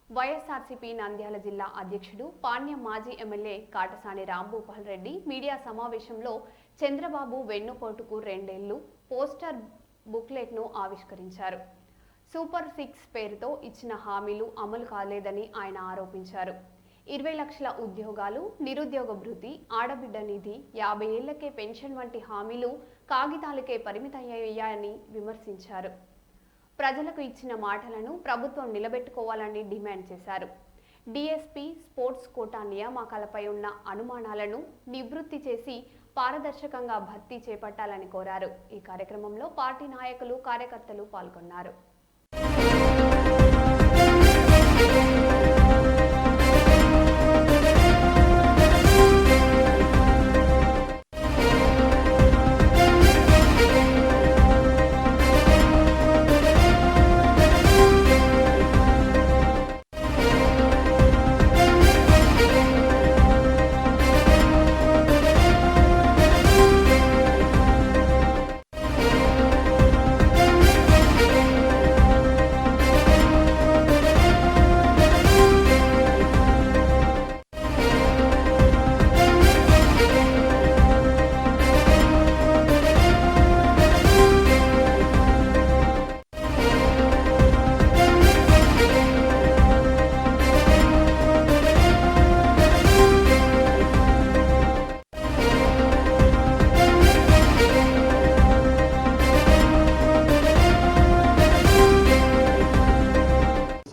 వైఎస్ఆర్సీపీ నంద్యాల జిల్లా అధ్యక్షుడు పాణ్యం మాజీ ఎమ్మెల్యే కాటసాని రాంభూపాల్ రెడ్డి మీడియా సమావేశంలో చంద్రబాబు వెన్నుపోటుకు 2 ఏళ్లు పోస్టర్ బుక్లెట్ను ఆవిష్కరించారు. సూపర్ 6 పేరుతో ఇచ్చిన హామీలు అమలు కాలేదని ఆయన ఆరోపించారు. 20 లక్షల ఉద్యోగాలు, నిరుద్యోగ భృతి, ఆడబిడ్డ నిధి, 50 ఏళ్లకే పెన్షన్ వంటి హామీలు కాగితాలకే పరిమితమయ్యాయని విమర్శించారు. ప్రజలకు ఇచ్చిన మాటలను ప్రభుత్వం నిలబెట్టుకోవాలని డిమాండ్ చేశారు. డీఎస్పీ స్పోర్ట్స్ కోటా నియామకాలపై ఉన్న అనుమానాలను నివృత్తి చేసి పారదర్శకంగా భర్తీ చేపట్టాలని కోరారు. ఈ కార్యక్రమంలో పార్టీ నాయకులు, కార్యకర్తలు పాల్గొన్నారు.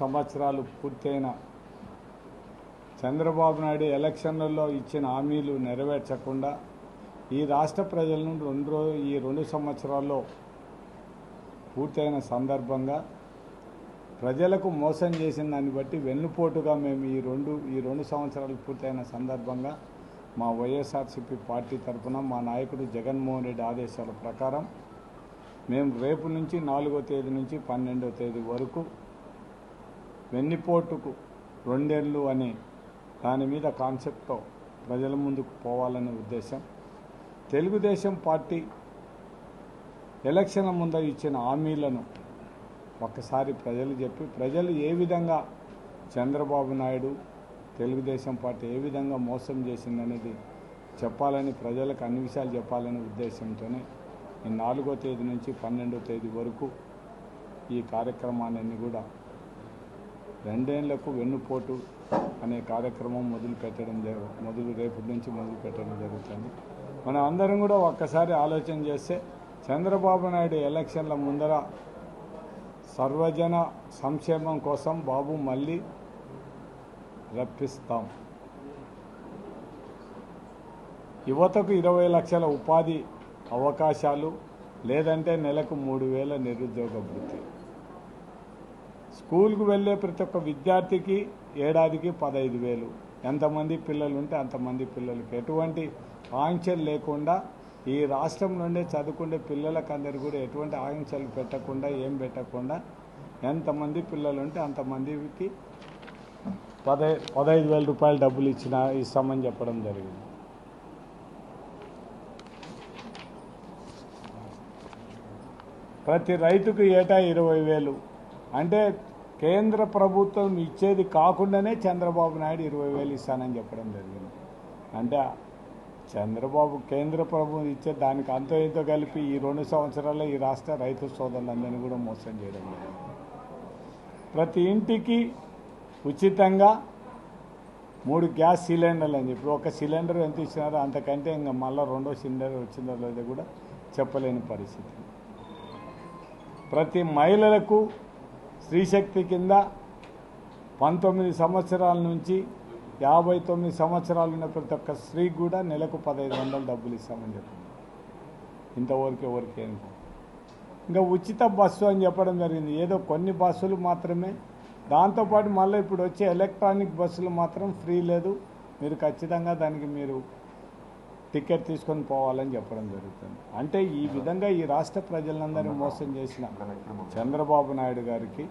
సంవత్సరాలు పూర్తయిన చంద్రబాబు నాయుడు ఎలక్షన్లలో ఇచ్చిన హామీలు నెరవేర్చకుండా ఈ రాష్ట్ర ప్రజలను 2 సంవత్సరాల్లో పూర్తయిన సందర్భంగా ప్రజలకు మోసం చేసిన దాన్ని బట్టి వెన్నుపోటుగా మేము ఈ రెండు సంవత్సరాలు పూర్తయిన సందర్భంగా మా వైఎస్ఆర్సీపీ పార్టీ తరఫున మా నాయకుడు జగన్మోహన్ రెడ్డి ఆదేశాల ప్రకారం మేము రేపు నుంచి 4వ తేదీ నుంచి 12వ తేదీ వరకు వెన్నుపోటుకు 2 ఏళ్లు అనే దాని మీద కాన్సెప్ట్తో ప్రజల ముందుకు పోవాలనే ఉద్దేశం. తెలుగుదేశం పార్టీ ఎలక్షన్ల ముందు ఇచ్చిన హామీలను ఒక్కసారి ప్రజలు చెప్పి ప్రజలు ఏ విధంగా చంద్రబాబు నాయుడు తెలుగుదేశం పార్టీ ఏ విధంగా మోసం చేసిందనేది చెప్పాలని, ప్రజలకు అన్ని విషయాలు చెప్పాలనే ఉద్దేశంతోనే ఈ 4వ తేదీ నుంచి 12వ తేదీ వరకు ఈ కార్యక్రమాన్ని కూడా 2 ఏళ్లకు వెన్నుపోటు అనే కార్యక్రమం రేపటి నుంచి మొదలు పెట్టడం జరుగుతుంది. మనం అందరం కూడా ఒక్కసారి ఆలోచన చేస్తే చంద్రబాబు నాయుడు ఎలక్షన్ల ముందర సర్వజన సంక్షేమం కోసం బాబు మళ్ళీ రప్పిస్తాం, యువతకు 20 లక్షల ఉపాధి అవకాశాలు, లేదంటే నెలకు 3,000 నిరుద్యోగ భృతి, స్కూల్కు వెళ్ళే ప్రతి ఒక్క విద్యార్థికి ఏడాదికి 15,000, ఎంతమంది పిల్లలు ఉంటే అంతమంది పిల్లలకి ఎటువంటి ఆంక్షలు లేకుండా ఈ రాష్ట్రం నుండే చదువుకునే పిల్లలకు అందరు కూడా ఎటువంటి ఆంక్షలు పెట్టకుండా ఏం పెట్టకుండా ఎంతమంది పిల్లలు ఉంటే అంతమందికి 15,000 రూపాయలు డబ్బులు ఇస్తామని చెప్పడం జరిగింది. ప్రతి రైతుకు ఏటా 20,000 అంటే కేంద్ర ప్రభుత్వం ఇచ్చేది కాకుండానే చంద్రబాబు నాయుడు 20,000 ఇస్తానని చెప్పడం జరిగింది. అంటే చంద్రబాబు కేంద్ర ప్రభుత్వం ఇచ్చే దానికి అంతో ఇంతో కలిపి ఈ 2 సంవత్సరాల్లో ఈ రాష్ట్ర రైతు సోదరులందరినీ కూడా మోసం చేయడం జరిగింది. ప్రతి ఇంటికి ఉచితంగా 3 గ్యాస్ సిలిండర్లు అని చెప్పి ఒక సిలిండర్ ఎంత ఇచ్చినారో అంతకంటే ఇంకా మళ్ళీ 2వ సిలిండర్ వచ్చిందో లేదో కూడా చెప్పలేని పరిస్థితి. ప్రతి మహిళలకు స్త్రీశక్తి కింద 19 సంవత్సరాల నుంచి 59 సంవత్సరాలు ఉన్న ప్రతి ఒక్క స్త్రీకి కూడా నెలకు 1,500 డబ్బులు ఇస్తామని చెప్పింది. ఇంతవరకు ఎవరికి ఇంకా ఉచిత బస్సు అని చెప్పడం జరిగింది. ఏదో కొన్ని బస్సులు మాత్రమే, దాంతోపాటు మళ్ళీ ఇప్పుడు వచ్చే ఎలక్ట్రానిక్ బస్సులు మాత్రం ఫ్రీ లేదు, మీరు ఖచ్చితంగా దానికి మీరు టికెట్ తీసుకొని పోవాలని చెప్పడం జరుగుతుంది. అంటే ఈ విధంగా ఈ రాష్ట్ర ప్రజలందరినీ మోసం చేసిన చంద్రబాబు నాయుడు గారికి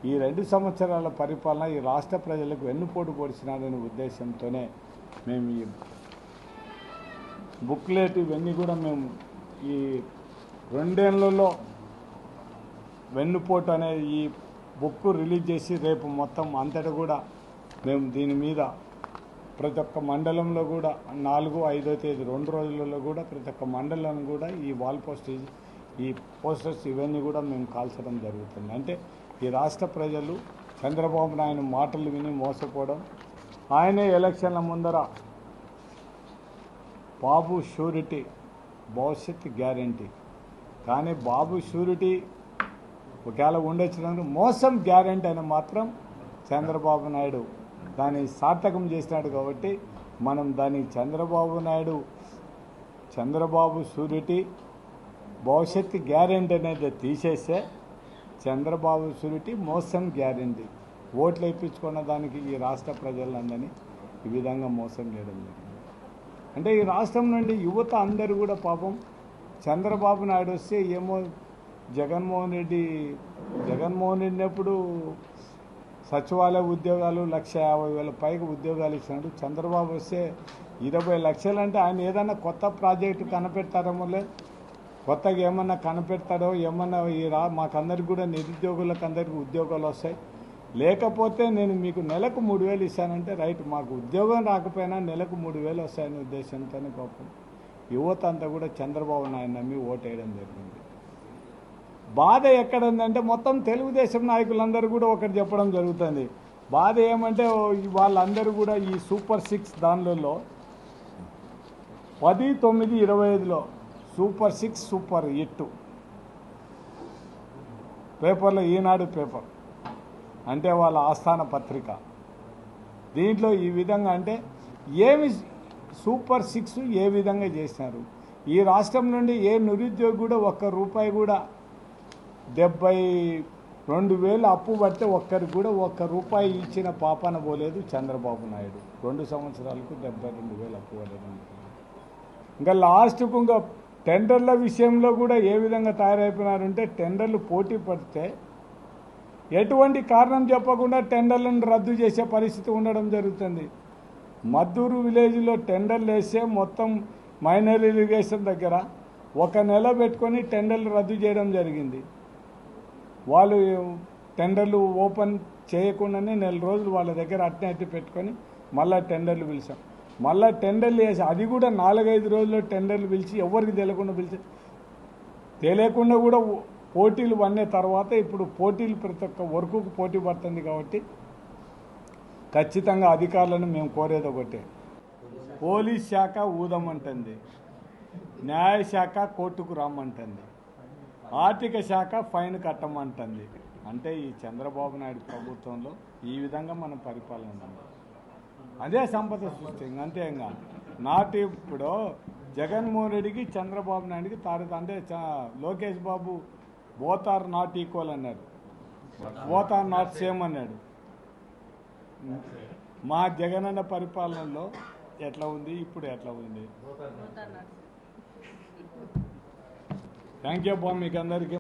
ఈ 2 సంవత్సరాల పరిపాలన ఈ రాష్ట్ర ప్రజలకు వెన్నుపోటు పొడిచినారనే ఉద్దేశంతోనే మేము ఈ బుక్లెట్ ఇవన్నీ కూడా మేము ఈ 2 ఏళ్లలో వెన్నుపోటు అనేది ఈ బుక్ రిలీజ్ చేసి రేపు మొత్తం అంతటా కూడా మేము దీని మీద ప్రతి ఒక్క మండలంలో కూడా 4, 5వ తేదీ 2 రోజులలో కూడా ప్రతి ఒక్క మండలం కూడా ఈ వాల్ పోస్టేజ్ ఈ పోస్టర్స్ ఇవన్నీ కూడా మేము కాల్చడం జరుగుతుంది. అంటే ఈ రాష్ట్ర ప్రజలు చంద్రబాబు నాయుడు మాటలు విని మోసపోవడం, ఆయనే ఎలక్షన్ల ముందర బాబు షూరిటీ భవిష్యత్ గ్యారంటీ, కానీ బాబు షూరిటీ ఒకవేళ ఉండొచ్చినందుకు మోసం గ్యారంటీ అని మాత్రం చంద్రబాబు నాయుడు దాన్ని సార్థకం చేసినాడు. కాబట్టి మనం దాన్ని చంద్రబాబు షూరిటీ భవిష్యత్తు గ్యారెంటీ అనేది తీసేస్తే చంద్రబాబు షూరిటీ మోసం గ్యారెంటీ ఓట్లు వేయించుకున్న దానికి ఈ రాష్ట్ర ప్రజలందరినీ ఈ విధంగా మోసం చేయడం జరిగింది. అంటే ఈ రాష్ట్రం నుండి యువత అందరూ కూడా పాపం చంద్రబాబు నాయుడు వస్తే ఏమో జగన్మోహన్ రెడ్డి అప్పుడు సచివాలయ ఉద్యోగాలు 150,000 పైగా ఉద్యోగాలు ఇచ్చినాడు. చంద్రబాబు వస్తే 20 లక్షలు అంటే ఆయన ఏదైనా కొత్త ప్రాజెక్టు కనిపెడతారేమో, కొత్తగా ఏమన్నా కనిపెడతాడో ఏమన్నా మాకందరికి కూడా నిరుద్యోగులకు అందరికీ ఉద్యోగాలు వస్తాయి. లేకపోతే నేను మీకు నెలకు 3,000 ఇస్తానంటే రైట్, మాకు ఉద్యోగం రాకపోయినా నెలకు 3,000 వస్తాయనే ఉద్దేశంతోనే పాపం యువత అంతా కూడా చంద్రబాబు నాయుడు నమ్మి ఓటేయడం జరిగింది. బాధ ఎక్కడ ఉందంటే మొత్తం తెలుగుదేశం నాయకులందరూ కూడా ఒకటి చెప్పడం జరుగుతుంది. బాధ ఏమంటే వాళ్ళందరూ కూడా ఈ సూపర్ 6 దానిలో 10, 9, 25లో సూపర్ 6 సూపర్ 8 పేపర్లో ఈనాడు పేపర్ అంటే వాళ్ళ ఆస్థాన పత్రిక, దీంట్లో ఈ విధంగా అంటే ఏమి సూపర్ 6 ఏ విధంగా చేసినారు. ఈ రాష్ట్రం నుండి ఏ నిరుద్యోగి కూడా ₹1 కూడా 72,000 అప్పు పడితే ఒక్కరికి కూడా ₹1 ఇచ్చిన పాపాన పోలేదు చంద్రబాబు నాయుడు. 2 సంవత్సరాలకు 72,000 అప్పు పడడం. ఇంకా లాస్ట్కు ఇంకా టెండర్ల విషయంలో కూడా ఏ విధంగా తయారైపోయినారంటే టెండర్లు పోటీ పడితే ఎటువంటి కారణం చెప్పకుండా టెండర్లను రద్దు చేసే పరిస్థితి ఉండడం జరుగుతుంది. మద్దూరు విలేజ్లో టెండర్లు వేస్తే మొత్తం మైనర్ ఇరిగేషన్ దగ్గర 1 నెల పెట్టుకొని టెండర్లు రద్దు చేయడం జరిగింది. వాళ్ళు టెండర్లు ఓపెన్ చేయకుండానే 1 రోజులు వాళ్ళ దగ్గర అట్టి పెట్టుకొని మళ్ళీ టెండర్లు పిలిచాం. మళ్ళీ టెండర్లు వేసి అది కూడా 4-5 రోజుల్లో టెండర్లు పిలిచి ఎవరికి తెలియకుండా కూడా పోటీలు వన్నే తర్వాత ఇప్పుడు పోటీలు ప్రతి ఒక్క వర్కుకు పోటీ పడుతుంది. కాబట్టి ఖచ్చితంగా అధికారులను మేము కోరేది ఒకటే, పోలీస్ శాఖ ఊదమంటుంది, న్యాయశాఖ కోర్టుకు రమ్మంటుంది, ఆర్థిక శాఖ ఫైన్ కట్టమంటుంది. అంటే ఈ చంద్రబాబు నాయుడు ప్రభుత్వంలో ఈ విధంగా మనం పరిపాలన ఉంది. అదే సంపద సృష్టి, అంతే. ఇంకా నాటి ఇప్పుడు జగన్మోహన్ రెడ్డికి చంద్రబాబు నాయుడికి అంటే Lokesh Babu both are not equal అన్నాడు, బోత్ ఆర్ నాట్ సేమ్ అన్నాడు. మా జగనన్న పరిపాలనలో ఎట్లా ఉంది, ఇప్పుడు ఎట్లా ఉంది? థ్యాంక్ యూ అబ్బా మీకు అందరికీ.